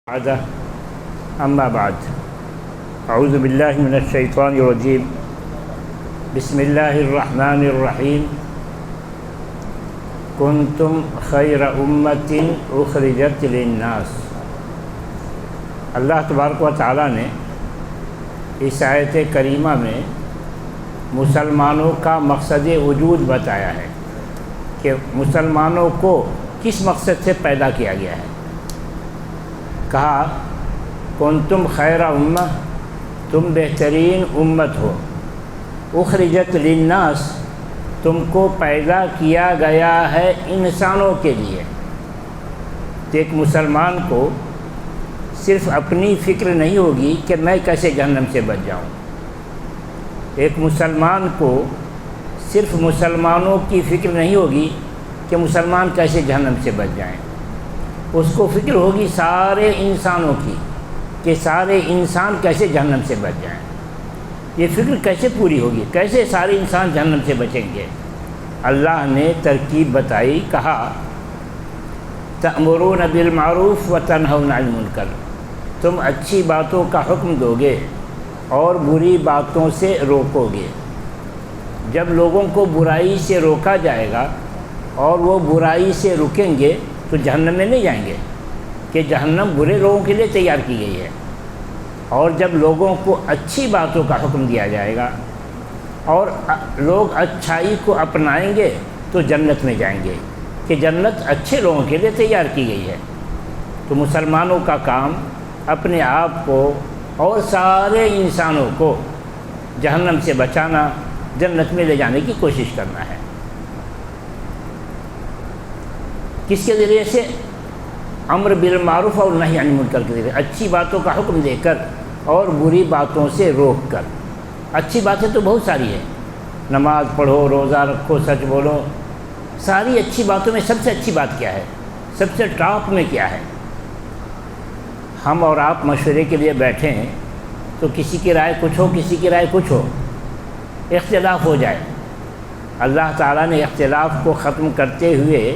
اما بعد اعوذ باللہ من الشیطان الرجیم بسم اللہ الرحمن الرحیم کنتم خیر امت اخرجت للناس۔ اللہ تبارک و تعالیٰ نے اس آیت کریمہ میں مسلمانوں کا مقصد وجود بتایا ہے کہ مسلمانوں کو کس مقصد سے پیدا کیا گیا ہے۔ کہا کنتم خیر امہ، تم بہترین امت ہو، اخرجت للناس، تم کو پیدا کیا گیا ہے انسانوں کے لیے۔ تو ایک مسلمان کو صرف اپنی فکر نہیں ہوگی کہ میں کیسے جہنم سے بچ جاؤں، ایک مسلمان کو صرف مسلمانوں کی فکر نہیں ہوگی کہ مسلمان کیسے جہنم سے بچ جائیں، اس کو فکر ہوگی سارے انسانوں کی کہ سارے انسان کیسے جہنم سے بچ جائیں۔ یہ فکر کیسے پوری ہوگی، کیسے سارے انسان جہنم سے بچیں گے؟ اللہ نے ترکیب بتائی، کہا تأمرون بالمعروف وتنہون عن المنکر، تم اچھی باتوں کا حکم دو گے اور بری باتوں سے روکو گے۔ جب لوگوں کو برائی سے روکا جائے گا اور وہ برائی سے رکیں گے تو جہنم میں نہیں جائیں گے، کہ جہنم برے لوگوں کے لیے تیار کی گئی ہے۔ اور جب لوگوں کو اچھی باتوں کا حکم دیا جائے گا اور لوگ اچھائی کو اپنائیں گے تو جنت میں جائیں گے، کہ جنت اچھے لوگوں کے لیے تیار کی گئی ہے۔ تو مسلمانوں کا کام اپنے آپ کو اور سارے انسانوں کو جہنم سے بچانا، جنت میں لے جانے کی کوشش کرنا ہے۔ کس کے ذریعے سے؟ امر بالمعروف اور نہی عن المنکر کے ذریعے، اچھی باتوں کا حکم دے کر اور بری باتوں سے روک کر۔ اچھی باتیں تو بہت ساری ہیں، نماز پڑھو، روزہ رکھو، سچ بولو، ساری اچھی باتوں میں سب سے اچھی بات کیا ہے، سب سے ٹاپ میں کیا ہے؟ ہم اور آپ مشورے کے لیے بیٹھے ہیں تو کسی کی رائے کچھ ہو، کسی کی رائے کچھ ہو، اختلاف ہو جائے۔ اللہ تعالیٰ نے اختلاف کو ختم کرتے ہوئے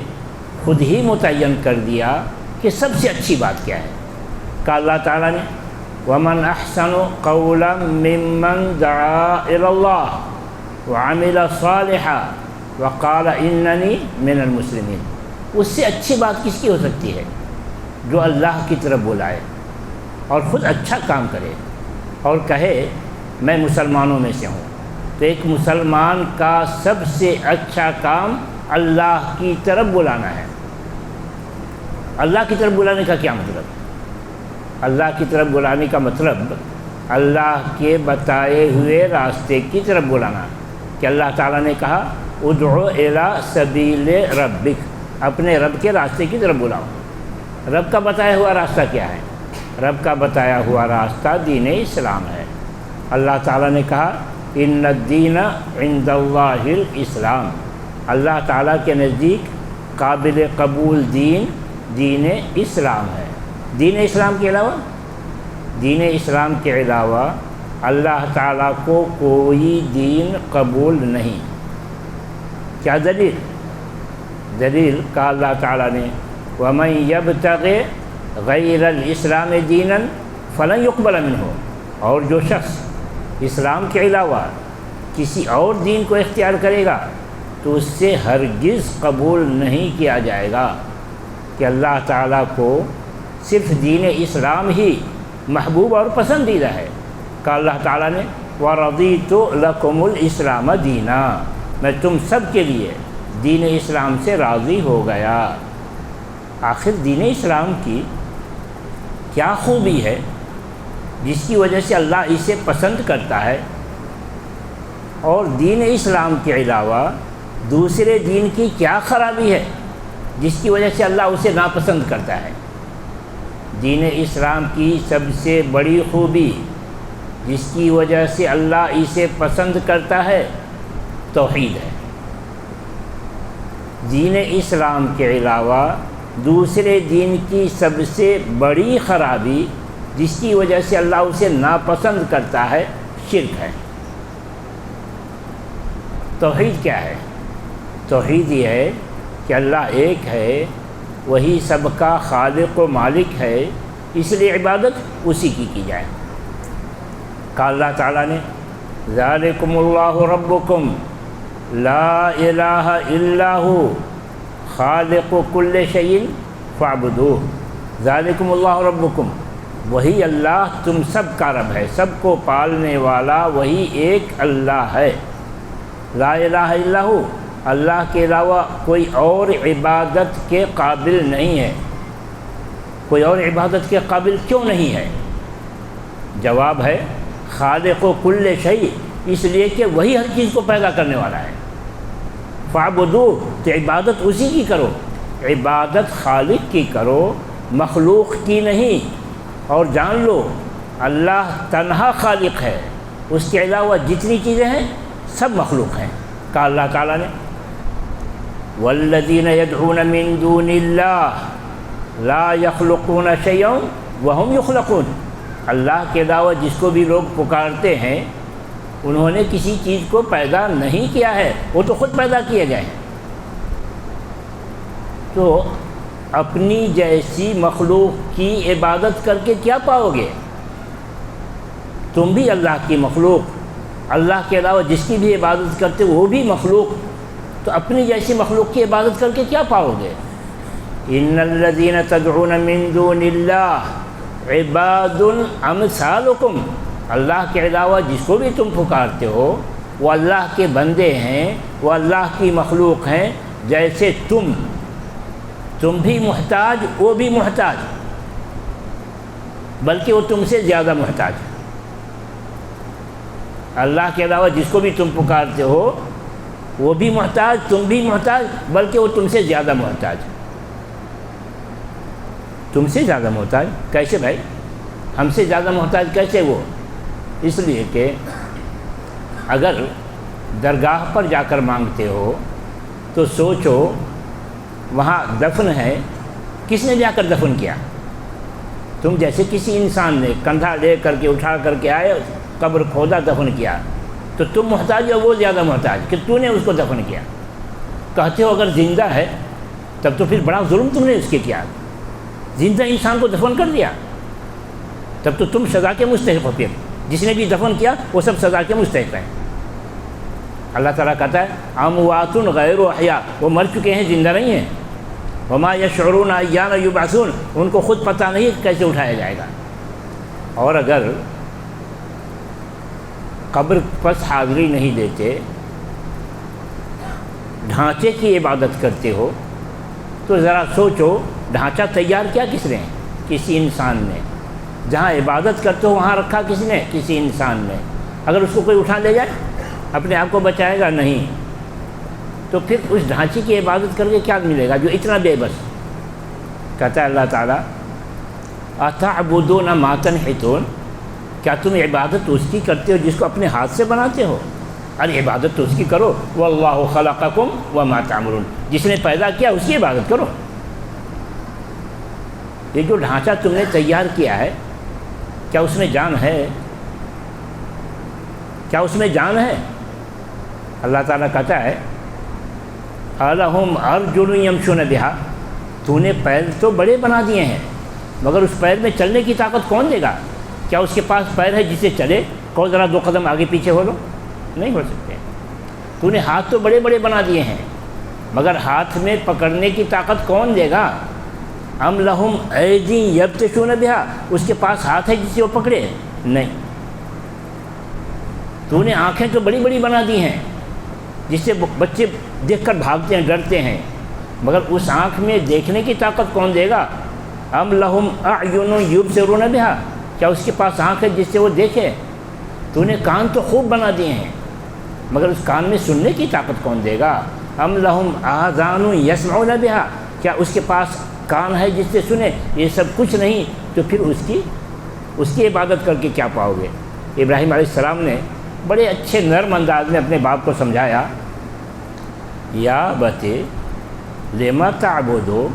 خود ہی متعین کر دیا کہ سب سے اچھی بات کیا ہے۔ کہ اللہ تعالیٰ نے وَمَنْ أَحْسَنُ قَوْلًا مِّمَّنْ دَعَا إِلَى اللَّهِ وَعَمِلَ صَالِحًا وَقَالَ إِنَّنِي مِنَ الْمُسْلِمِينَ۔ اس سے اچھی بات کس کی ہو سکتی ہے؟ جو اللہ کی طرف بلائے اور خود اچھا کام کرے اور کہے میں مسلمانوں میں سے ہوں۔ تو ایک مسلمان کا سب سے اچھا کام اللہ کی طرف بلانا ہے۔ اللہ کی طرف بلانے کا کیا مطلب؟ اللہ کی طرف بلانے کا مطلب اللہ کے بتائے ہوئے راستے کی طرف بلانا، کہ اللہ تعالیٰ نے کہا ادعو الی سبیل ربک، اپنے رب کے راستے کی طرف بلاؤ۔ رب کا بتایا ہوا راستہ کیا ہے؟ رب کا بتایا ہوا راستہ دین اسلام ہے۔ اللہ تعالیٰ نے کہا ان الدین عند اللہ الاسلام، اللہ تعالیٰ کے نزدیک قابل قبول دین اسلام ہے۔ دین اسلام کے علاوہ، دین اسلام کے علاوہ اللہ تعالیٰ کو کوئی دین قبول نہیں۔ کیا دلیل؟ دلیل کہا اللہ تعالیٰ نے وَمَن يَبْتَغِ غَيْرَ الْإِسْلَامِ دِينًا فَلَن يُقْبَلَ مِنْهُ، اور جو شخص اسلام کے علاوہ کسی اور دین کو اختیار کرے گا تو اس سے ہرگز قبول نہیں کیا جائے گا۔ کہ اللہ تعالیٰ کو صرف دین اسلام ہی محبوب اور پسندیدہ ہے۔ کہ اللہ تعالیٰ نے وَرَضِيتُ لَكُمُ الْإِسْلَامَ دِينًا، میں تم سب کے لیے دین اسلام سے راضی ہو گیا۔ آخر دین اسلام کی کیا خوبی ہے جس کی وجہ سے اللہ اسے پسند کرتا ہے، اور دین اسلام کے علاوہ دوسرے دین کی کیا خرابی ہے جس کی وجہ سے اللہ اسے ناپسند کرتا ہے؟ دین اسلام کی سب سے بڑی خوبی جس کی وجہ سے اللہ اسے پسند کرتا ہے توحید ہے۔ دین اسلام کے علاوہ دوسرے دین کی سب سے بڑی خرابی جس کی وجہ سے اللہ اسے ناپسند کرتا ہے شرک ہے۔ توحید کیا ہے؟ توحید یہ ہے کہ اللہ ایک ہے، وہی سب کا خالق و مالک ہے، اس لیے عبادت اسی کی جائے۔ کہا اللہ تعالیٰ نے ذالکم اللہ ربکم لا الہ الا ہو خالق کل شیء فاعبدوہ۔ ذالکم اللہ ربکم، وہی اللہ تم سب کا رب ہے، سب کو پالنے والا وہی ایک اللہ ہے۔ لا الہ الا ہو، اللہ کے علاوہ کوئی اور عبادت کے قابل نہیں ہے۔ کوئی اور عبادت کے قابل کیوں نہیں ہے؟ جواب ہے خالق و کل شیء، اس لیے کہ وہی ہر چیز کو پیدا کرنے والا ہے۔ فاعبدوہ، تو عبادت اسی کی کرو، عبادت خالق کی کرو، مخلوق کی نہیں۔ اور جان لو اللہ تنہا خالق ہے، اس کے علاوہ جتنی چیزیں ہیں سب مخلوق ہیں۔ کہا اللہ تعالیٰ نے والذین یدعون من دون اللہ لا یخلقون شیئا وہم یخلقون، اللہ کے علاوہ جس کو بھی لوگ پکارتے ہیں انہوں نے کسی چیز کو پیدا نہیں کیا ہے، وہ تو خود پیدا کیے گئے ہیں۔ تو اپنی جیسی مخلوق کی عبادت کر کے کیا پاؤ گے؟ تم بھی اللہ کی مخلوق، اللہ کے علاوہ جس کی بھی عبادت کرتے وہ بھی مخلوق، تو اپنی جیسی مخلوق کی عبادت کر کے کیا پاؤ گے؟ ان الذین تدعون من دون اللہ عباد امثالکم، اللہ کے علاوہ جس کو بھی تم پکارتے ہو وہ اللہ کے بندے ہیں، وہ اللہ کی مخلوق ہیں جیسے تم بھی محتاج، وہ بھی محتاج، بلکہ وہ تم سے زیادہ محتاج۔ اللہ کے علاوہ جس کو بھی تم پکارتے ہو وہ بھی محتاج، تم بھی محتاج، بلکہ وہ تم سے زیادہ محتاج۔ تم سے زیادہ محتاج کیسے بھائی؟ ہم سے زیادہ محتاج کیسے وہ؟ اس لیے کہ اگر درگاہ پر جا کر مانگتے ہو تو سوچو وہاں دفن ہے، کس نے جا کر دفن کیا؟ تم جیسے کسی انسان نے کندھا لے کر کے اٹھا کر کے آئے، قبر کھودا، دفن کیا، تو تم محتاج ہو، وہ زیادہ محتاج کہ تو نے اس کو دفن کیا۔ کہتے ہو اگر زندہ ہے تب تو پھر بڑا ظلم تم نے اس کے کیا، زندہ انسان کو دفن کر دیا، تب تو تم سزا کے مستحق ہو۔ پھر جس نے بھی دفن کیا وہ سب سزا کے مستحق ہیں۔ اللہ تعالیٰ کہتا ہے اموات غیر احیاء، وہ مر چکے ہیں، زندہ نہیں ہیں۔ وما یشعرون ایان یبعثون، ان کو خود پتہ نہیں کیسے اٹھایا جائے گا۔ اور اگر قبر پس حاضری نہیں دیتے، ڈھانچے کی عبادت کرتے ہو، تو ذرا سوچو ڈھانچہ تیار کیا کس نے؟ کسی انسان نے۔ جہاں عبادت کرتے ہو وہاں رکھا کس نے؟ کسی انسان نے۔ اگر اس کو کوئی اٹھا لے جائے اپنے آپ کو بچائے گا؟ نہیں۔ تو پھر اس ڈھانچے کی عبادت کر کے کیا ملے گا جو اتنا بے بس؟ کہتا ہے اللہ تعالیٰ اتعبدون ما تنحتون، کیا تم عبادت اس کی کرتے ہو جس کو اپنے ہاتھ سے بناتے ہو؟ ارے عبادت تو اس کی کرو، واللہ خلقکم وما تعملون، جس نے پیدا کیا اس کی عبادت کرو۔ یہ جو ڈھانچہ تم نے تیار کیا ہے کیا اس میں جان ہے؟ کیا اس میں جان ہے؟ اللہ تعالیٰ کہتا ہے اَلَهُمْ أَرْجُلٌ يَمْشُونَ بِهَا، تو نے پیر تو بڑے بنا دیے ہیں مگر اس پیر میں چلنے کی طاقت کون دے گا؟ کیا اس کے پاس پیر ہے جسے چلے؟ کہو ذرا 2 قدم آگے پیچھے ہو لو، نہیں ہو سکتے۔ تو نے ہاتھ تو بڑے بڑے بنا دیے ہیں مگر ہاتھ میں پکڑنے کی طاقت کون دے گا؟ ام لہم ایدی یبطشون بہا، اس کے پاس ہاتھ ہے جسے وہ پکڑے؟ نہیں۔ تو نے آنکھیں تو بڑی بڑی بنا دی ہیں جس سے بچے دیکھ کر بھاگتے ہیں، ڈرتے ہیں، مگر اس آنکھ میں دیکھنے کی طاقت کون دے گا؟ ام لہم اعین یبصرون بہا، کیا اس کے پاس آنکھ ہے جس سے وہ دیکھے؟ تو نے کان تو خوب بنا دیے ہیں مگر اس کان میں سننے کی طاقت کون دے گا؟ ام لہم آذان یسمعون بہا، کیا اس کے پاس کان ہے جس سے سنے؟ یہ سب کچھ نہیں، تو پھر اس کی عبادت کر کے کیا پاؤ گے؟ ابراہیم علیہ السلام نے بڑے اچھے نرم انداز میں اپنے باپ کو سمجھایا، یا بتے لما تعبدو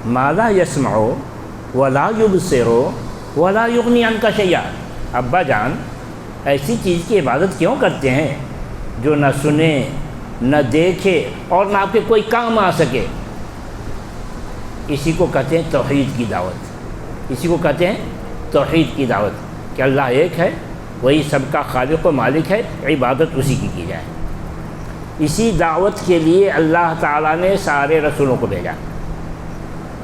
ما لا یسمع ولا یبصر ولا یغنی عنک شیئا، ابا جان ایسی چیز کی عبادت کیوں کرتے ہیں جو نہ سنے نہ دیکھے اور نہ آپ کے کوئی کام آ سکے؟ اسی کو کہتے ہیں توحید کی دعوت، اسی کو کہتے ہیں توحید کی دعوت، کہ اللہ ایک ہے، وہی سب کا خالق و مالک ہے، عبادت اسی کی جائے۔ اسی دعوت کے لیے اللہ تعالیٰ نے سارے رسولوں کو بھیجا،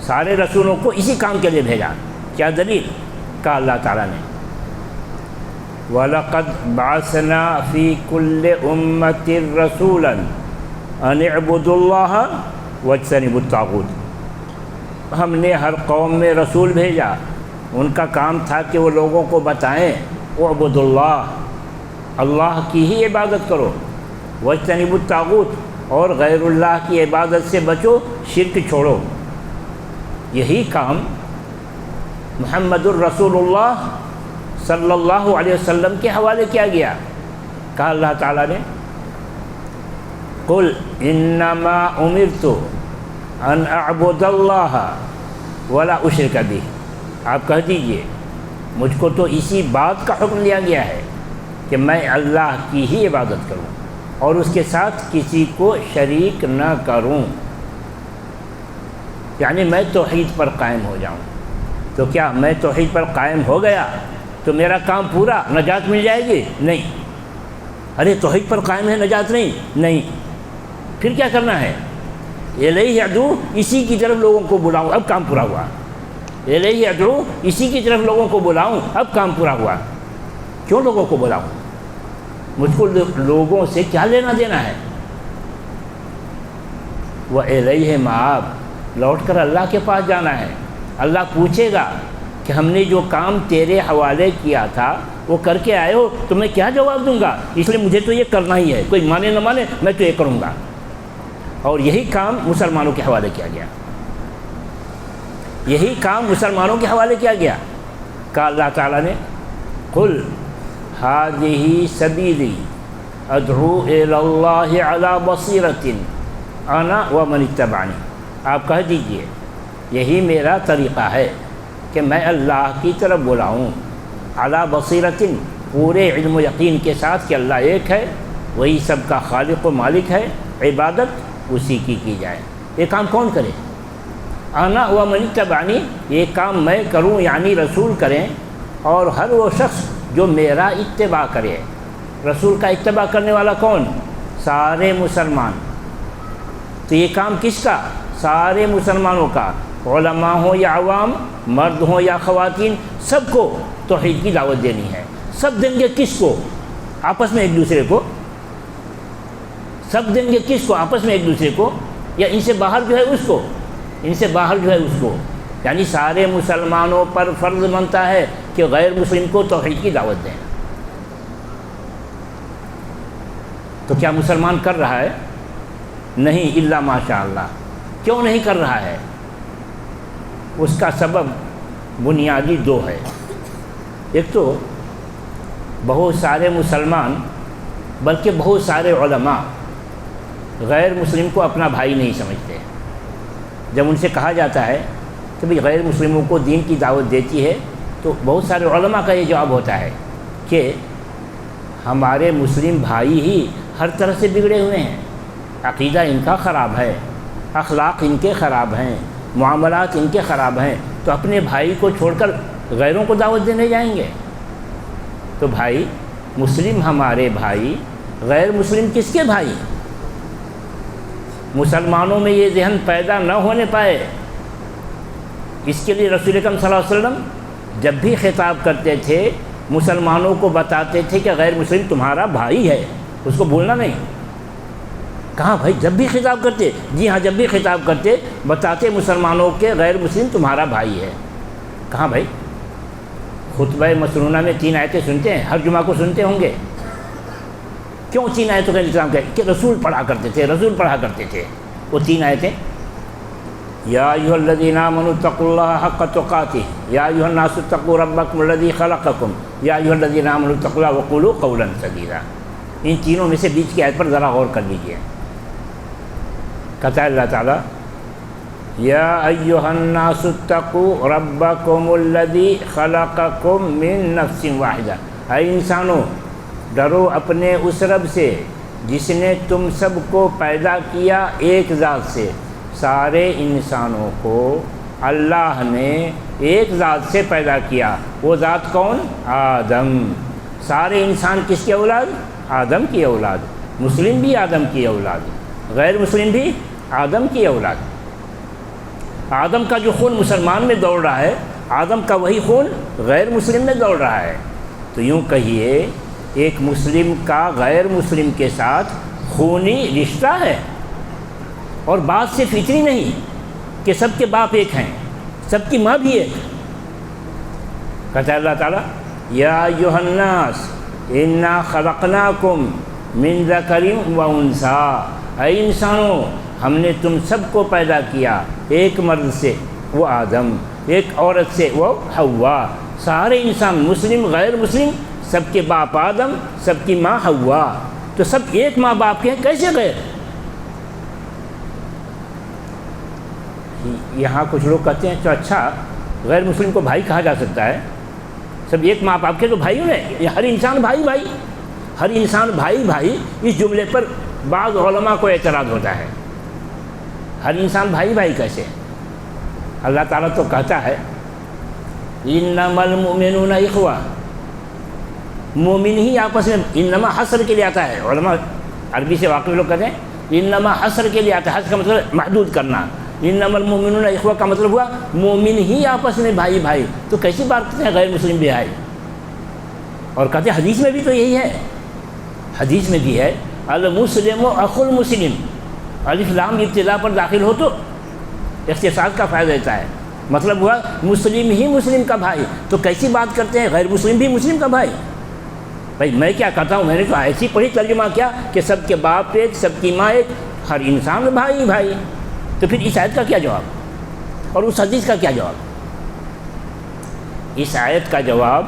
سارے رسولوں کو اسی کام کے لیے بھیجا۔ کیا دلیل؟ کہا اللہ تعالیٰ نے وَلَقَدْ بَعَثْنَا فِي كُلِّ أُمَّةٍ رَسُولًا أَنِ اعْبُدُوا اللَّهَ وَاجْتَنِبُوا الطَّاغُوتَ، ہم نے ہر قوم میں رسول بھیجا، ان کا کام تھا کہ وہ لوگوں کو بتائیں اعبدوا اللہ، اللہ کی ہی عبادت کرو، واجتنبوا الطاغوت، اور غیر اللہ کی عبادت سے بچو، شرک چھوڑو۔ یہی کام محمد الرسول اللہ صلی اللہ علیہ وسلم کے حوالے کیا گیا۔ کہا اللہ تعالیٰ نے قل انما امرت ان اعبد اللہ ولا اشرک بہ، آپ کہہ دیجئے مجھ کو تو اسی بات کا حکم دیا گیا ہے کہ میں اللہ کی ہی عبادت کروں اور اس کے ساتھ کسی کو شریک نہ کروں، یعنی میں توحید پر قائم ہو جاؤں۔ تو کیا میں توحید پر قائم ہو گیا تو میرا کام پورا، نجات مل جائے گی؟ نہیں۔ ارے توحید پر قائم ہے، نجات نہیں، پھر کیا کرنا ہے؟ الیہ ادعو، اسی کی طرف لوگوں کو بلاؤں، اب کام پورا ہوا۔ الیہ ادعو، اسی کی طرف لوگوں کو بلاؤں، اب کام پورا ہوا۔ کیوں لوگوں کو بلاؤں؟ مجھ کو لوگوں سے کیا لینا دینا ہے؟ وَإِلَيْهِ مَآبٌ، لوٹ کر اللہ کے پاس جانا ہے۔ اللہ پوچھے گا کہ ہم نے جو کام تیرے حوالے کیا تھا وہ کر کے آئے ہو، تو میں کیا جواب دوں گا؟ اس لیے مجھے تو یہ کرنا ہی ہے، کوئی مانے نہ مانے میں تو یہ کروں گا۔ اور یہی کام مسلمانوں کے حوالے کیا گیا، یہی کام مسلمانوں کے حوالے کیا گیا۔ کہا اللہ تعالیٰ نے قل هذه سبیلی ادعو الی اللہ علی بصیرۃ انا ومن اتبعنی، آپ کہہ دیجئے یہی میرا طریقہ ہے کہ میں اللہ کی طرف بلاؤں، علی بصیرۃ، پورے علم و یقین کے ساتھ کہ اللہ ایک ہے، وہی سب کا خالق و مالک ہے، عبادت اسی کی جائے۔ یہ کام کون کرے؟ انا ومن اتبعنی، یہ کام میں کروں یعنی رسول کریں، اور ہر وہ شخص جو میرا اتباع کرے۔ رسول کا اتباع کرنے والا کون؟ سارے مسلمان۔ تو یہ کام کس کا؟ سارے مسلمانوں کا، علماء ہوں یا عوام، مرد ہوں یا خواتین، سب کو توحید کی دعوت دینی ہے۔ سب دیں گے کس کو؟ آپس میں ایک دوسرے کو۔ سب دیں گے کس کو؟ آپس میں ایک دوسرے کو، یا ان سے باہر جو ہے اس کو؟ ان سے باہر جو ہے اس کو، یعنی سارے مسلمانوں پر فرض بنتا ہے کہ غیر مسلم کو توحید کی دعوت دیں۔ تو کیا مسلمان کر رہا ہے؟ نہیں، الا ماشاء اللہ۔ کیوں نہیں کر رہا ہے؟ اس کا سبب بنیادی دو ہے۔ ایک تو بہت سارے مسلمان بلکہ بہت سارے علماء غیر مسلم کو اپنا بھائی نہیں سمجھتے۔ جب ان سے کہا جاتا ہے کہ بھئی غیر مسلموں کو دین کی دعوت دیتی ہے، تو بہت سارے علماء کا یہ جواب ہوتا ہے کہ ہمارے مسلم بھائی ہی ہر طرح سے بگڑے ہوئے ہیں، عقیدہ ان کا خراب ہے، اخلاق ان کے خراب ہیں، معاملات ان کے خراب ہیں، تو اپنے بھائی کو چھوڑ کر غیروں کو دعوت دینے جائیں گے؟ تو بھائی مسلم ہمارے بھائی، غیر مسلم کس کے بھائی؟ مسلمانوں میں یہ ذہن پیدا نہ ہونے پائے، اس کے لیے رسول اکرم صلی اللہ علیہ وسلم جب بھی خطاب کرتے تھے مسلمانوں کو بتاتے تھے کہ غیر مسلم تمہارا بھائی ہے، اس کو بھولنا نہیں۔ کہاں بھائی؟ جب بھی خطاب کرتے، جی ہاں جب بھی خطاب کرتے بتاتے مسلمانوں کے غیر مسلم تمہارا بھائی ہے۔ کہاں بھائی؟ خطبہ مسنونہ میں 3 آیتیں سنتے ہیں، ہر جمعہ کو سنتے ہوں گے۔ کیوں 3 آیتوں کا انتظام کیا؟ کہ رسول پڑھا کرتے تھے وہ 3 آیتیں۔ یا ایھا الذین آمنوا اتقوا اللہ حق تقاتہ، یا ایھا الناس اتقوا ربکم الذی خلقکم، یا ایھا الذین آمنوا اتقوا اللہ وقولوا قولا سدیدا۔ ان تینوں میں سے بیچ کی آیت پر ذرا غور کر لیجیے۔ کہتا ہے اللہ تعالیٰ یا ایھا الناس اتقوا ربکم الذی خلقکم من نفس واحدہ، اے انسانوں ڈرو اپنے اس رب سے جس نے تم سب کو پیدا کیا ایک ذات سے۔ سارے انسانوں کو اللہ نے ایک ذات سے پیدا کیا۔ وہ ذات کون؟ آدم۔ سارے انسان کس کی اولاد؟ آدم کی اولاد۔ مسلم بھی آدم کی اولاد، غیر مسلم بھی آدم کی اولاد۔ آدم کا جو خون مسلمان میں دوڑ رہا ہے، آدم کا وہی خون غیر مسلم میں دوڑ رہا ہے۔ تو یوں کہیے ایک مسلم کا غیر مسلم کے ساتھ خونی رشتہ ہے، اور بات سے فطری نہیں کہ سب کے باپ ایک ہیں، سب کی ماں بھی ایک۔ کہتا ہے اللہ تعالیٰ یا ایھا الناس انا خلقناکم من ذکر و انثی، اے انسانوں ہم نے تم سب کو پیدا کیا ایک مرد سے وہ آدم، ایک عورت سے وہ حوا۔ سارے انسان مسلم غیر مسلم سب کے باپ آدم، سب کی ماں حوا، تو سب ایک ماں باپ کے ہیں، کیسے غیر؟ یہاں کچھ لوگ کہتے ہیں تو اچھا غیر مسلم کو بھائی کہا جا سکتا ہے، سب ایک ماں باپ کے تو بھائی ہیں، ہر انسان بھائی بھائی، ہر انسان بھائی بھائی۔ اس جملے پر بعض علماء کو اعتراض ہوتا ہے، ہر انسان بھائی بھائی کیسے؟ اللہ تعالیٰ تو کہتا ہے انما المؤمنون اخوہ، مومن ہی آپس میں، انما حصر کے لیے آتا ہے، علماء عربی سے واقف لوگ کہتے ہیں انما حصر کے لیے آتا ہے، حصر کا مطلب محدود کرنا، انما المؤمنون اخوہ کا مطلب ہوا مومن ہی آپس میں بھائی بھائی، تو کیسی بات کرتے ہیں غیر مسلم بھی بھائی؟ اور کہتے ہیں حدیث میں بھی تو یہی ہے، حدیث میں بھی ہے المسلم اخو المسلم، الف لام ابتدا پر داخل ہو تو اختصاص کا فائدہ دیتا ہے، مطلب ہوا مسلم ہی مسلم کا بھائی، تو کیسی بات کرتے ہیں غیر مسلم بھی مسلم کا بھائی؟ بھائی میں کیا کہتا ہوں، میں نے تو ایسی پڑھی ترجمہ کیا کہ سب کے باپ ایک، سب کی ماں ایک، ہر انسان بھائی بھائی، تو پھر اس آیت کا کیا جواب اور اس حدیث کا کیا جواب؟ اس آیت کا جواب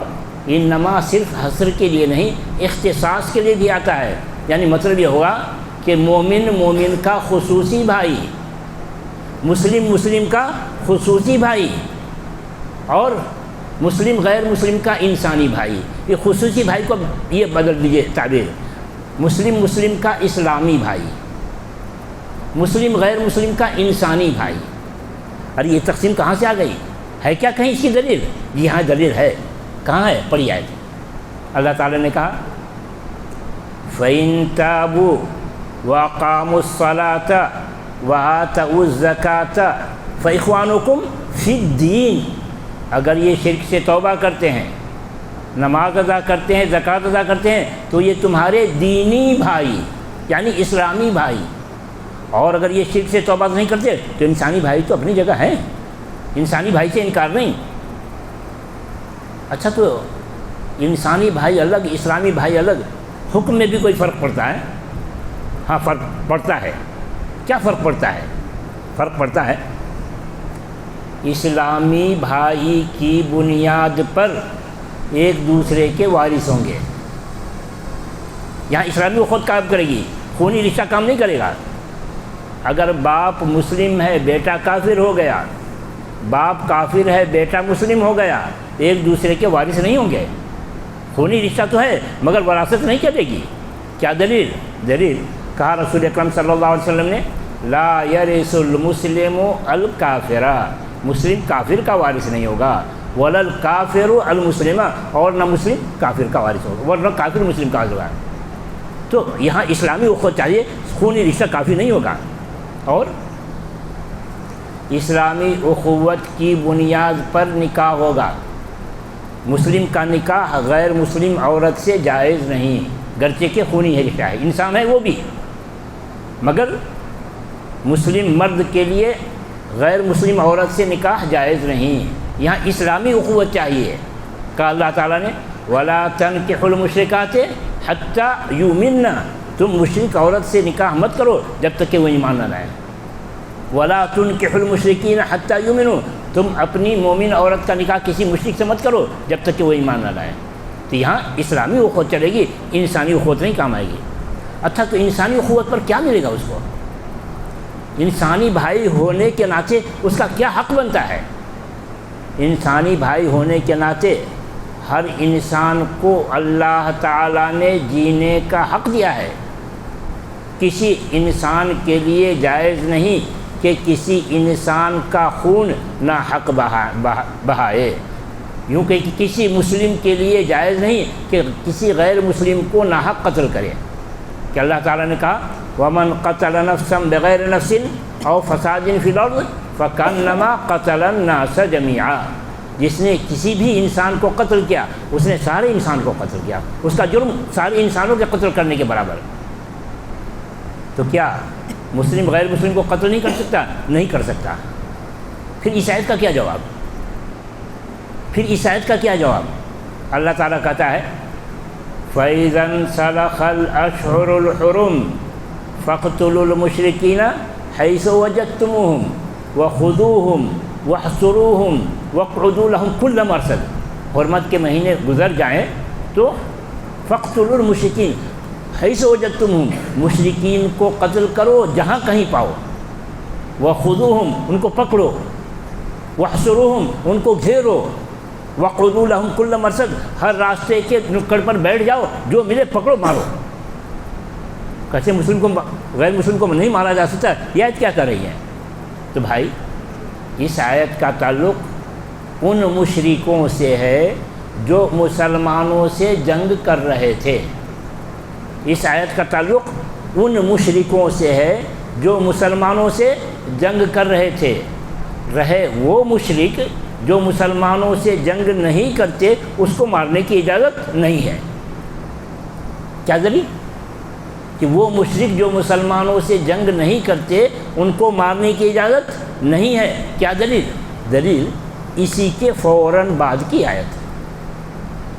انما صرف حصر کے لیے نہیں اختصاص کے لیے بھی آتا ہے، یعنی مطلب یہ ہوا کہ مومن مومن کا خصوصی بھائی، مسلم مسلم کا خصوصی بھائی، اور مسلم غیر مسلم کا انسانی بھائی۔ یہ خصوصی بھائی کو یہ بدل دیجئے تعبیر، مسلم مسلم کا اسلامی بھائی، مسلم غیر مسلم کا انسانی بھائی۔ ارے یہ تقسیم کہاں سے آ گئی؟ ہے کیا کہیں اس کی دلیل؟ جی ہاں دلیل ہے، کہاں ہے؟ پڑھی آیت۔ اللہ تعالیٰ نے کہا فَإِن تَابُوا وَأَقَامُوا الصَّلَاةَ وَآتَوُا الزَّكَاةَ فَإِخْوَانُكُمْ فِي الدِّينِ، اگر یہ شرک سے توبہ کرتے ہیں، نماز ادا کرتے ہیں، زکوٰۃ ادا کرتے ہیں، تو یہ تمہارے دینی بھائی یعنی اسلامی بھائی، اور اگر یہ شرک سے توبہ نہیں کرتے تو انسانی بھائی تو اپنی جگہ ہیں، انسانی بھائی سے انکار نہیں۔ اچھا تو انسانی بھائی الگ، اسلامی بھائی الگ، حکم میں بھی کوئی فرق پڑتا ہے؟ ہاں فرق پڑتا ہے۔ کیا فرق پڑتا ہے؟ فرق پڑتا ہے اسلامی بھائی کی بنیاد پر ایک دوسرے کے وارث ہوں گے۔ یہاں اسلامی خود کام کرے گی، خونی رشتہ کام نہیں کرے گا۔ اگر باپ مسلم ہے بیٹا کافر ہو گیا، باپ کافر ہے بیٹا مسلم ہو گیا، ایک دوسرے کے وارث نہیں ہوں گے۔ خونی رشتہ تو ہے مگر وراثت نہیں کرے گی۔ کیا دلیل؟ دلیل کہا رسول اکرم صلی اللہ علیہ وسلم نے لا یرث المسلم الکافر، مسلم کافر کا وارث نہیں ہوگا، ولا الکافر المسلم، اور نہ مسلم کافر کا وارث ہوگا، ورنہ کافر مسلم کا وارث ہوگا۔ تو یہاں اسلامی اخوت چاہیے، خونی رشتہ کافی نہیں ہوگا۔ اور اسلامی اخوت کی بنیاد پر نکاح ہوگا، مسلم کا نکاح غیر مسلم عورت سے جائز نہیں، گرچہ کہ خونی ہے رشتہ ہے، انسان ہے وہ بھی، مگر مسلم مرد کے لیے غیر مسلم عورت سے نکاح جائز نہیں۔ یہاں اسلامی اخوت چاہیے۔ کہا اللہ تعالیٰ نے وَلَا تَنْكِحُوا الْمُشْرِكَاتِ حَتَّى يُؤْمِنَّ، تم مشرک عورت سے نکاح مت کرو جب تک کہ وہ ایمان نہ لائے۔ وَلَا تُنْكِحُوا الْمُشْرِكِينَ حَتَّى يُؤْمِنُوا، تم اپنی مومن عورت کا نکاح کسی مشرک سے مت کرو جب تک کہ وہ ایمان نہ لائے۔ تو یہاں اسلامی اخوت چلے گی، انسانی اخوت نہیں کام آئے گی۔ اچھا تو انسانی اخوت پر کیا ملے گا اس کو؟ انسانی بھائی ہونے کے ناطے اس کا کیا حق بنتا ہے؟ انسانی بھائی ہونے کے ناطے ہر انسان کو اللہ تعالیٰ نے جینے کا حق دیا ہے۔ کسی انسان کے لیے جائز نہیں کہ کسی انسان کا خون ناحق بہائے، یوں کہ کسی مسلم کے لیے جائز نہیں کہ کسی غیر مسلم کو ناحق قتل کرے، کہ اللہ تعالیٰ نے کہا وَمَنْ قَتَلَ نَفْسًا بِغَيْرِ نَفْسٍ أَوْ فَسَادٍ فِي الْأَرْضِ فَكَأَنَّمَا قَتَلَ النَّاسَ جَمِيعًا، جس نے کسی بھی انسان کو قتل کیا اس نے سارے انسان کو قتل کیا، اس کا جرم سارے انسانوں کے قتل کرنے کے برابر۔ تو کیا مسلم غیر مسلم کو قتل نہیں کر سکتا؟ نہیں کر سکتا۔ پھر اس آیت کا کیا جواب؟ اللہ تعالیٰ کہتا ہے فَإِذَا انْسَلَخَ الْأَشْهُرُ الْحُرُمُ فَاقْتُلُوا الْمُشْرِكِينَ حَيْثُ وَجَدتُّمُوهُمْ وَخُذُوهُمْ وَاحْصُرُوهُمْ وَاقْعُدُوا لَهُمْ كُلَّ مَرْصَدٍ، حرمت کے مہینے گزر جائیں تو فَاقْتُلُوا الْمُشْرِكِينَ حَيْثُ وَجَدتُّمُوهُمْ، مشرکین کو قتل کرو جہاں کہیں پاؤ، وَخُذُوهُمْ ان کو پکڑو، وَاحْصُرُوهُمْ ان کو گھیرو، وَاقْعُدُوا لَهُمْ كُلَّ مَرْصَدٍ ہر راستے کے نکڑ پر بیٹھ جاؤ، جو ملے پکڑو مارو۔ کیسے مسلم کو غیر مسلم کو نہیں مارا جا سکتا؟ یہ آیت کیا کر رہی ہے؟ تو بھائی اس آیت کا تعلق ان مشرکوں سے ہے جو مسلمانوں سے جنگ کر رہے تھے، اس آیت کا تعلق ان مشرکوں سے ہے جو مسلمانوں سے جنگ کر رہے تھے، رہے وہ مشرک جو مسلمانوں سے جنگ نہیں کرتے اس کو مارنے کی اجازت نہیں ہے۔ کیا دلیل؟ کہ وہ مشرک جو مسلمانوں سے جنگ نہیں کرتے ان کو مارنے کی اجازت نہیں ہے۔ کیا دلیل؟ دلیل اسی کے فوراً بعد کی آیت،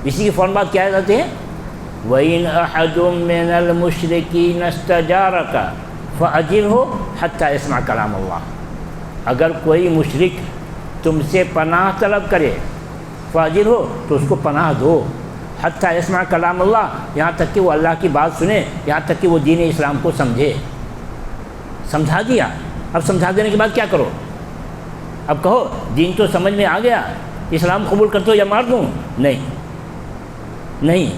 اسی کے فوراً بعد کیا آیت آتے ہیں وَإِنْ أَحَدٌ مِّنَ الْمُشْرِكِينَ اسْتَجَارَكَ فَأَجِرْهُ حَتَّى يَسْمَعَ كَلَامَ اللَّهِ، اگر کوئی مشرک تم سے پناہ طلب کرے فَأَجِرْهُ تو اس کو پناہ دو، حتیٰ یسمع کلام اللہ، یہاں تک کہ وہ اللہ کی بات سنے، یہاں تک کہ وہ دین اسلام کو سمجھے۔ سمجھا دیا، اب سمجھا دینے کے بعد کیا کرو؟ اب کہو دین تو سمجھ میں آ گیا، اسلام قبول کرتے ہو یا مار دوں؟ نہیں،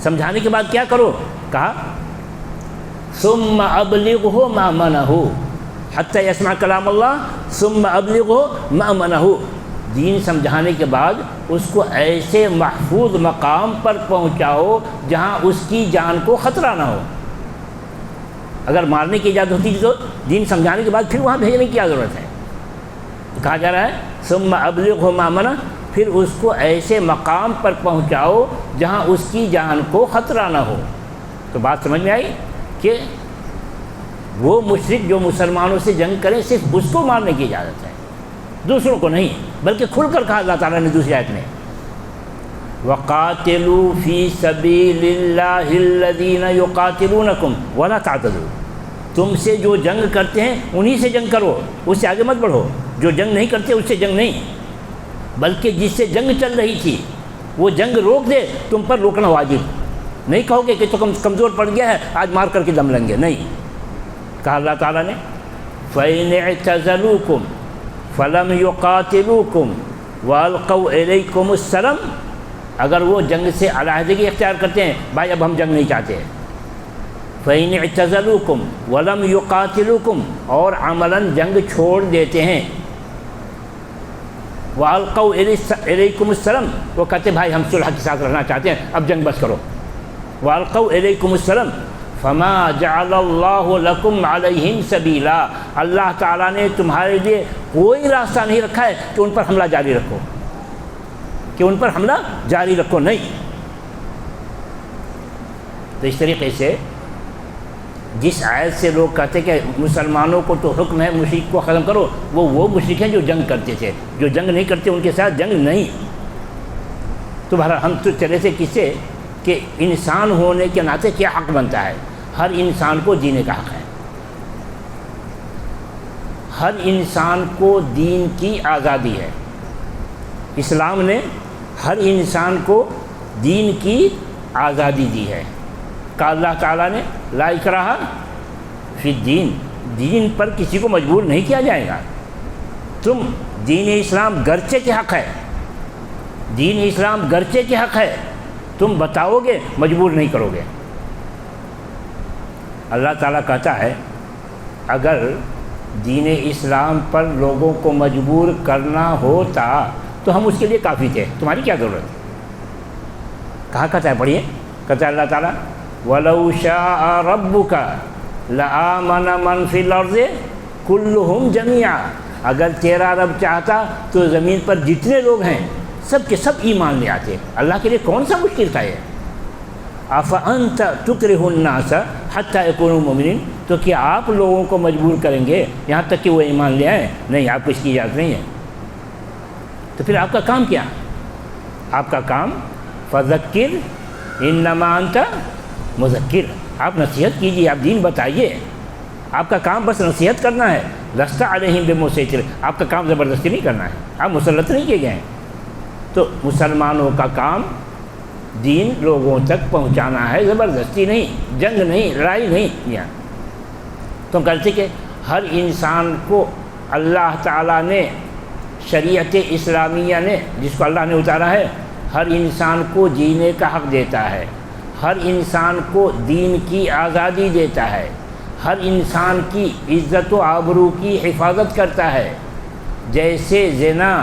سمجھانے کے بعد کیا کرو؟ کہا ثم ابلغہ مأمنہ، حتیٰ یسمع کلام اللہ ثم ابلغہ مأمنہ، دین سمجھانے کے بعد اس کو ایسے محفوظ مقام پر پہنچاؤ جہاں اس کی جان کو خطرہ نہ ہو۔ اگر مارنے کی اجازت ہوتی تو دین سمجھانے کے بعد پھر وہاں بھیجنے کی کیا ضرورت ہے؟ کہا جا رہا ہے ثم ابلغہ مأمنہ، پھر اس کو ایسے مقام پر پہنچاؤ جہاں اس کی جان کو خطرہ نہ ہو۔ تو بات سمجھ میں آئی کہ وہ مشرک جو مسلمانوں سے جنگ کریں صرف اس کو مارنے کی اجازت ہے، دوسروں کو نہیں، بلکہ کھل کر کہا اللہ تعالیٰ نے دوسری آیت میں وَقَاتِلُوا فِي سَبِيلِ اللَّهِ الَّذِينَ يُقَاتِلُونَكُمْ وَلَا تَعْتَدُوا، تم سے جو جنگ کرتے ہیں انہی سے جنگ کرو، اس سے آگے مت بڑھو، جو جنگ نہیں کرتے اس سے جنگ نہیں، بلکہ جس سے جنگ چل رہی تھی وہ جنگ روک دے تم پر روکنا واجب، نہیں کہو گے کہ تو کمزور پڑ گیا ہے آج مار کر کے دم لیں گے، نہیں، کہا اللہ تعالیٰ نے فَإِنِ اعْتَزَلُوكُمْ فَلَمْ يُقَاتِلُوكُمْ وَأَلْقَوْا إِلَيْكُمُ السَّلَامَ، اگر وہ جنگ سے علیحدگی اختیار کرتے ہیں، بھائی اب ہم جنگ نہیں چاہتے، فَإِنِ اعْتَزَلُوكُمْ وَلَمْ يُقَاتِلُوكُمْ اور عملاً جنگ چھوڑ دیتے ہیں، وَأَلْقَوْا إِلَيْكُمُ السَّلَامَ وہ کہتے ہیں بھائی ہم صلح کے ساتھ رہنا چاہتے ہیں اب جنگ بس کرو، وَأَلْقَوْا إِلَيْكُمُ السَّلَامَ فَمَا جَعَلَ اللَّهُ لَكُمْ عَلَيْهِمْ سَبِيلًا، اللہ تعالیٰ نے تمہارے لیے کوئی راستہ نہیں رکھا ہے کہ ان پر حملہ جاری رکھو، نہیں۔ تو اس طریقے سے جس آیت سے لوگ کہتے کہ مسلمانوں کو تو حکم ہے مشرک کو ختم کرو، وہ مشرک ہیں جو جنگ کرتے تھے، جو جنگ نہیں کرتے ان کے ساتھ جنگ نہیں۔ تو بہرحال ہم تو چلے تھے کس سے کہ انسان ہونے کے ناطے کیا حق بنتا ہے، ہر انسان کو جینے کا حق ہے، ہر انسان کو دین کی آزادی ہے، اسلام نے ہر انسان کو دین کی آزادی دی ہے، کہ اللہ تعالیٰ نے لا اکراہ فی الدین، دین پر کسی کو مجبور نہیں کیا جائے گا، تم دین اسلام گرچہ کے حق ہے، دین اسلام گرچہ کے حق ہے، تم بتاؤ گے مجبور نہیں کرو گے۔ اللہ تعالیٰ کہتا ہے اگر دین اسلام پر لوگوں کو مجبور کرنا ہوتا تو ہم اس کے لیے کافی تھے، تمہاری کیا ضرورت ہے؟ کہاں کہتا ہے، پڑھیے، کہتا ہے اللہ تعالیٰ وَلَوْ شَاءَ رَبُّكَ لَآمَنَ مَنْ فِي الْأَرْضِ كُلُّهُمْ جَمِيعًا، اگر تیرا رب چاہتا تو زمین پر جتنے لوگ ہیں سب کے سب ایمان لے آتے۔ اللہ کے لیے کون سا مشکل تھا یہ؟ أَفَأَنْتَ تُكْرِهُ النَّاسَ حَتَّى يَكُونُوا مُؤْمِنِينَ، تو کیا آپ لوگوں کو مجبور کریں گے یہاں تک کہ وہ ایمان لے آئیں؟ نہیں، آپ کو اس کی اجازت نہیں ہے۔ تو پھر آپ کا کام کیا؟ آپ کا کام فذکر انما انت مذکر، آپ نصیحت کیجیے، آپ دین بتائیے، آپ کا کام بس نصیحت کرنا ہے۔ لست علیہم بمسیطر، آپ کا کام زبردستی نہیں کرنا ہے، آپ مسلط نہیں کیے گئے ہیں۔ تو مسلمانوں کا کام دین لوگوں تک پہنچانا ہے، زبردستی نہیں، جنگ نہیں، لڑائی نہیں۔ یہاں تو کرتے کہ ہر انسان کو اللہ تعالیٰ نے شریعت اسلامیہ نے، جس کو اللہ نے اتارا ہے، ہر انسان کو جینے کا حق دیتا ہے، ہر انسان کو دین کی آزادی دیتا ہے، ہر انسان کی عزت و آبرو کی حفاظت کرتا ہے۔ جیسے زنا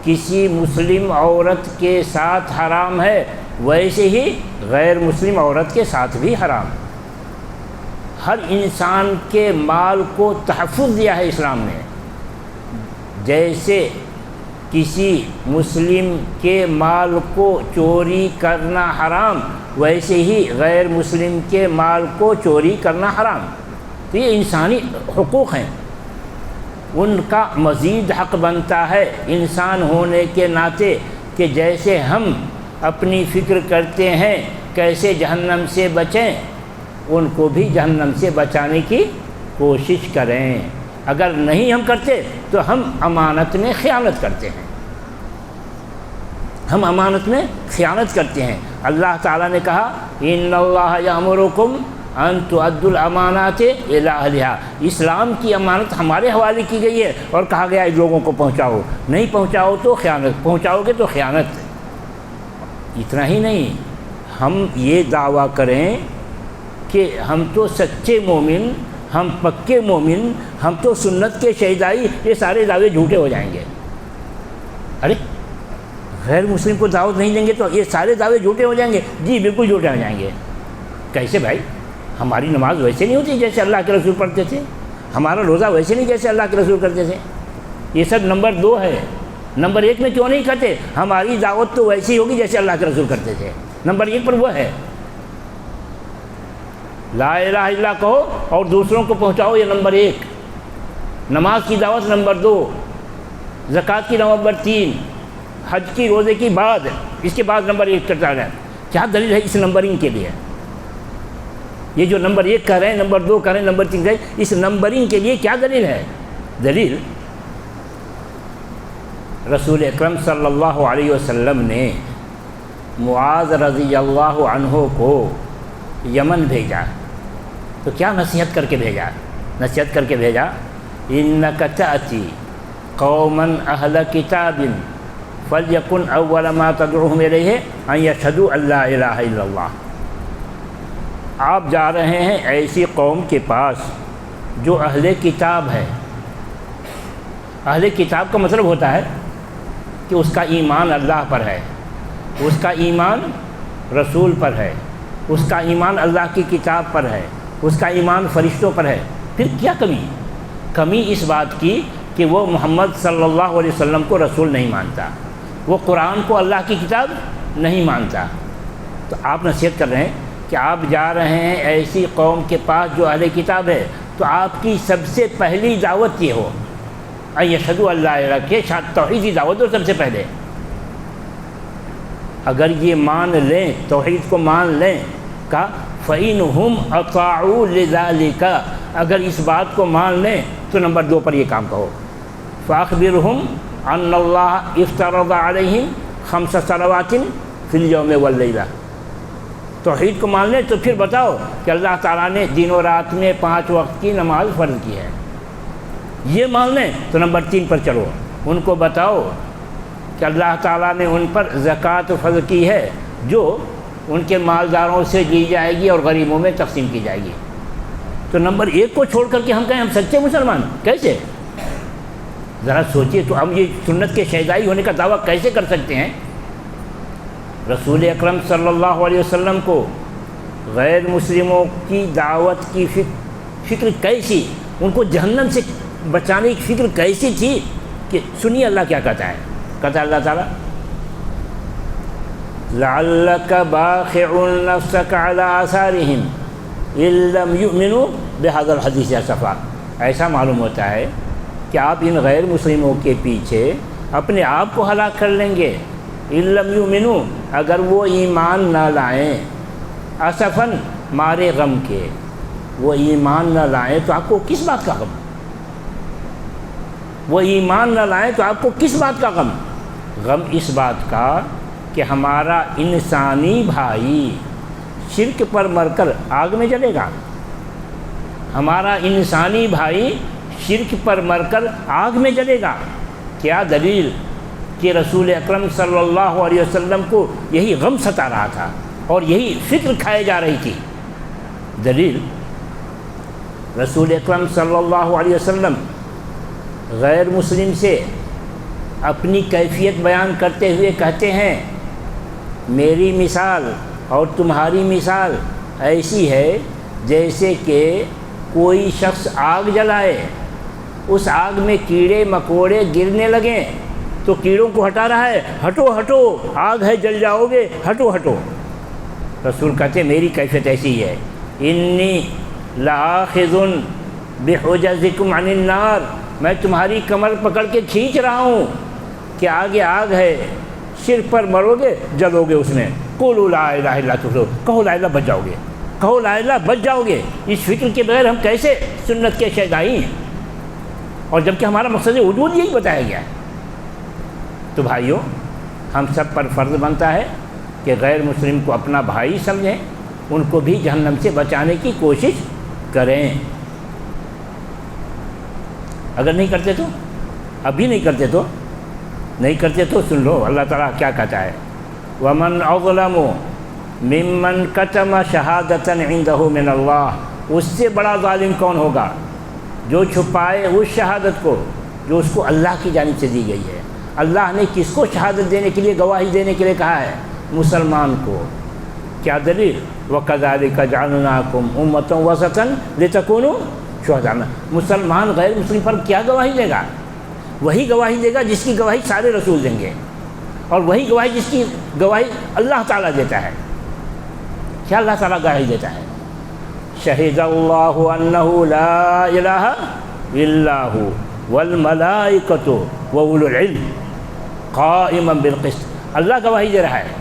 کسی مسلم عورت کے ساتھ حرام ہے، ویسے ہی غیر مسلم عورت کے ساتھ بھی حرام۔ ہر انسان کے مال کو تحفظ دیا ہے اسلام نے۔ جیسے کسی مسلم کے مال کو چوری کرنا حرام، ویسے ہی غیر مسلم کے مال کو چوری کرنا حرام۔ تو یہ انسانی حقوق ہیں، ان کا مزید حق بنتا ہے انسان ہونے کے ناطے کہ جیسے ہم اپنی فکر کرتے ہیں کیسے جہنم سے بچیں، ان کو بھی جہنم سے بچانے کی کوشش کریں۔ اگر نہیں ہم کرتے تو ہم امانت میں خیانت کرتے ہیں، ہم امانت میں خیانت کرتے ہیں۔ اللہ تعالیٰ نے کہا ان اللہ یامرکم ان تؤدوا الامانات الی اہلھا، اسلام کی امانت ہمارے حوالے کی گئی ہے اور کہا گیا ہے لوگوں کو پہنچاؤ، نہیں پہنچاؤ تو خیانت، پہنچاؤ گے تو خیانت۔ اتنا ہی نہیں، ہم یہ دعویٰ کریں کہ ہم تو سچے مومن، ہم پکے مومن، ہم تو سنت کے شہدائی، یہ سارے دعوے جھوٹے ہو جائیں گے۔ ارے غیر مسلم کو دعوت نہیں دیں گے تو یہ سارے دعوے جھوٹے ہو جائیں گے؟ جی بالکل جھوٹے ہو جائیں گے۔ کیسے بھائی؟ ہماری نماز ویسے نہیں ہوتی جیسے اللہ کے رسول پڑھتے تھے، ہمارا روزہ ویسے نہیں جیسے اللہ کے رسول کرتے تھے۔ یہ سب نمبر 2 ہے، نمبر 1 میں کیوں نہیں کرتے؟ ہماری دعوت تو ویسی ہوگی جیسے اللہ کے رسول کرتے تھے، نمبر 1 پر وہ ہے۔ لا الہ الا اللہ کہو اور دوسروں کو پہنچاؤ، یہ نمبر 1۔ نماز کی دعوت نمبر 2، زکوٰۃ کی نمبر 3، حج کی روزے کی بعد، اس کے بعد نمبر 1 کرتا ہے۔ کیا دلیل ہے اس نمبرنگ کے لیے؟ یہ جو نمبر 1 کہہ رہے ہیں، نمبر 2 کہہ رہے ہیں، نمبر 3 کہہ رہے ہیں، اس نمبرنگ کے لیے کیا دلیل ہے؟ دلیل رسول اکرم صلی اللہ علیہ وسلم نے معاذ رضی اللہ عنہ کو یمن بھیجا تو کیا نصیحت کر کے بھیجا؟ نصیحت کر کے بھیجا انک تأتی قوما اہل کتاب فلیکن اول ما تدعوہم الیہ ان یشہدوا ان لا الہ الا اللہ۔ آپ جا رہے ہیں ایسی قوم کے پاس جو اہل کتاب ہے۔ اہل کتاب کا مطلب ہوتا ہے کہ اس کا ایمان اللہ پر ہے، اس کا ایمان رسول پر ہے، اس کا ایمان اللہ کی کتاب پر ہے، اس کا ایمان فرشتوں پر ہے۔ پھر کیا کمی؟ کمی اس بات کی کہ وہ محمد صلی اللہ علیہ وسلم کو رسول نہیں مانتا، وہ قرآن کو اللہ کی کتاب نہیں مانتا۔ تو آپ نصیحت کر رہے ہیں کہ آپ جا رہے ہیں ایسی قوم کے پاس جو اہل کتاب ہے، تو آپ کی سب سے پہلی دعوت یہ ہو ان یشہدوا ان لا الہ، کہ توحیدی دعوت ہو سب سے پہلے۔ اگر یہ مان لیں، توحید کو مان لیں، کا فَإِنْهُمْ أَطَاعُوا لِذَلِكَ، اگر اس بات کو مان لیں تو نمبر 2 پر یہ کام کہو فَأَخْبِرْهُمْ أَنَّ اللَّهَ افْتَرَضَ عَلَيْهِمْ 5 صلوات فی اليوم واللیلہ۔ توحید کو مان لیں تو پھر بتاؤ کہ اللہ تعالیٰ نے دن و رات میں 5 وقت کی نماز فرض کی ہے۔ یہ مان لیں تو نمبر 3 پر چلو، ان کو بتاؤ کہ اللہ تعالیٰ نے ان پر زکوٰۃ فرض کی ہے جو ان کے مالداروں سے لی جائے گی اور غریبوں میں تقسیم کی جائے گی۔ تو نمبر 1 کو چھوڑ کر کے ہم کہیں ہم سچے مسلمان؟ کیسے؟ ذرا سوچئے تو ہم یہ سنت کے شہدائی ہونے کا دعویٰ کیسے کر سکتے ہیں؟ رسول اکرم صلی اللہ علیہ وسلم کو غیر مسلموں کی دعوت کی فکر کیسی، ان کو جہنم سے بچانے کی فکر کیسی تھی کہ سنیے اللہ کیا کہتا ہے. کہتا ہے اللہ تعالیٰ لعلک باخع نفسک علی آثارہم ان لم یؤمنوا بہذا الحدیث اسفا. ایسا معلوم ہوتا ہے کہ آپ ان غیر مسلموں کے پیچھے اپنے آپ کو ہلاک کر لیں گے. ان لم یؤمنوا، اگر وہ ایمان نہ لائیں، اسفاً مارے غم کے، وہ ایمان نہ لائیں تو آپ کو کس بات کا غم؟ وہ ایمان نہ لائیں تو آپ کو کس بات کا غم؟ غم اس بات کا کہ ہمارا انسانی بھائی شرک پر مر کر آگ میں جلے گا. ہمارا انسانی بھائی شرک پر مر کر آگ میں جلے گا. کیا دلیل کہ رسول اکرم صلی اللہ علیہ وسلم کو یہی غم ستا رہا تھا اور یہی فکر کھائے جا رہی تھی. دلیل رسول اکرم صلی اللہ علیہ وسلم غیر مسلم سے اپنی کیفیت بیان کرتے ہوئے کہتے ہیں میری مثال اور تمہاری مثال ایسی ہے جیسے کہ کوئی شخص آگ جلائے، اس آگ میں کیڑے مکوڑے گرنے لگیں تو کیڑوں کو ہٹا رہا ہے، ہٹو ہٹو آگ ہے جل جاؤ گے، ہٹو ہٹو. رسول کہتے ہیں میری کیفیت ایسی ہے انی لآخذ بحجزکم عن النار، میں تمہاری کمر پکڑ کے کھینچ رہا ہوں کہ آگے آگ ہے، شرک پر مرو گے جلو گے اس میں. قولوا لا الہ الا اللہ، کہو لا الہ بچ جاؤ گے، کہو لا الہ بچ جاؤ گے. اس فکر کے بغیر ہم کیسے سنت کے شہدائی ہیں؟ اور جبکہ ہمارا مقصد وجود یہی بتایا گیا ہے. تو بھائیوں، ہم سب پر فرض بنتا ہے کہ غیر مسلم کو اپنا بھائی سمجھیں، ان کو بھی جہنم سے بچانے کی کوشش کریں. اگر نہیں کرتے تو، ابھی نہیں کرتے تو سن لو اللہ تعالیٰ کیا کہتا ہے وَمَنْ أَظْلَمُ مِمَّنْ كَتَمَ شَهَادَةً عِنْدَهُ مِنَ اللَّهِ. اس سے بڑا ظالم کون ہوگا جو چھپائے اس شہادت کو جو اس کو اللہ کی جانب سے دی گئی ہے. اللہ نے کس کو شہادت دینے کے لیے، گواہی دینے کے لیے کہا ہے؟ مسلمان کو. کیا دلیل؟ وَكَذَلِكَ جَعَلْنَاكُمْ أُمَّةً وَسَطًا لِتَكُونُوا شہداء. مسلمان غیر مسلم پر کیا گواہی دے گا؟ وہی گواہی دے گا جس کی گواہی سارے رسول دیں گے، اور وہی گواہی جس کی گواہی اللہ تعالیٰ دیتا ہے. کیا اللہ تعالیٰ گواہی دیتا ہے؟ شہد اللہ انہ لا الہ الا ھو والملائکۃ واولو العلم قائما بالقسط. اللہ گواہی دے رہا ہے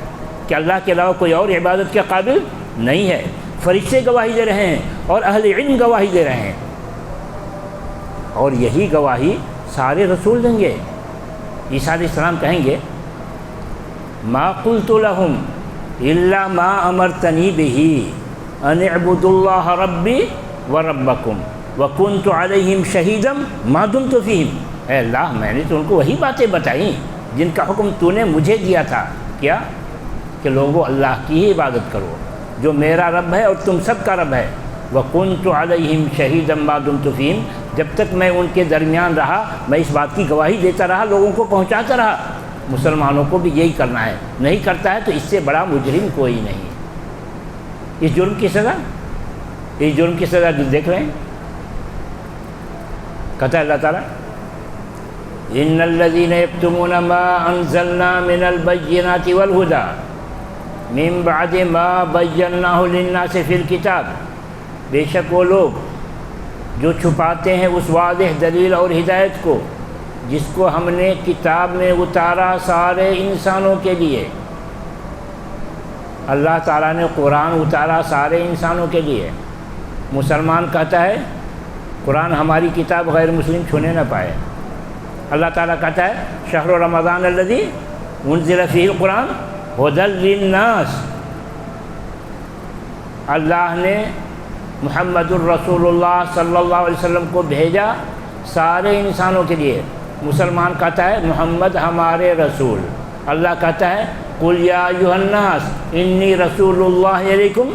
کہ اللہ کے علاوہ کوئی اور عبادت کے قابل نہیں ہے. فرشتے گواہی دے رہے ہیں اور اہل علم گواہی دے رہے ہیں، اور یہی گواہی سارے رسول دیں گے. عیسیٰ علیہ السلام کہیں گے ما قلت لهم الا ما امرتنی به ان اعبدوا اللہ ربی وربکم وکنت علیہم شہیدا ما دمت فیہم. اے اللہ، میں نے تو ان کو وہی باتیں بتائیں جن کا حکم تو نے مجھے دیا تھا. کیا؟ کہ لوگوں اللہ کی ہی عبادت کرو جو میرا رب ہے اور تم سب کا رب ہے. وَكُنْتُ عَلَيْهِمْ شَهِيدًا مَا دُمْتُ فِيهِمْ. جب تک میں ان کے درمیان رہا میں اس بات کی گواہی دیتا رہا، لوگوں کو پہنچاتا رہا. مسلمانوں کو بھی یہی کرنا ہے. نہیں کرتا ہے تو اس سے بڑا مجرم کوئی نہیں. اس جرم کی سزا جو دیکھ رہے ہیں، کہتا ہے اللہ تعالیٰ إِنَّ الَّذِينَ يَكْتُمُونَ مَا أَنزَلْنَا مِنَ الْبَيِّنَاتِ وَالْهُدَى مِن بَعْدِ مَا بَيَّنَّاهُ لِلنَّاسِ فِي الْكِتَابِ. بے شک وہ لوگ جو چھپاتے ہیں اس واضح دلیل اور ہدایت کو جس کو ہم نے کتاب میں اتارا سارے انسانوں کے لیے. اللہ تعالیٰ نے قرآن اتارا سارے انسانوں کے لیے. مسلمان کہتا ہے قرآن ہماری کتاب غیر مسلم چھونے نہ پائے. اللہ تعالیٰ کہتا ہے شہر رمضان الذی انزل فیہ القرآن ھدی للناس. اللہ نے محمد الرسول اللہ صلی اللہ علیہ وسلم کو بھیجا سارے انسانوں کے لیے. مسلمان کہتا ہے محمد ہمارے رسول. اللہ کہتا ہے قل یا ایھا الناس انی رسول اللہ علیکم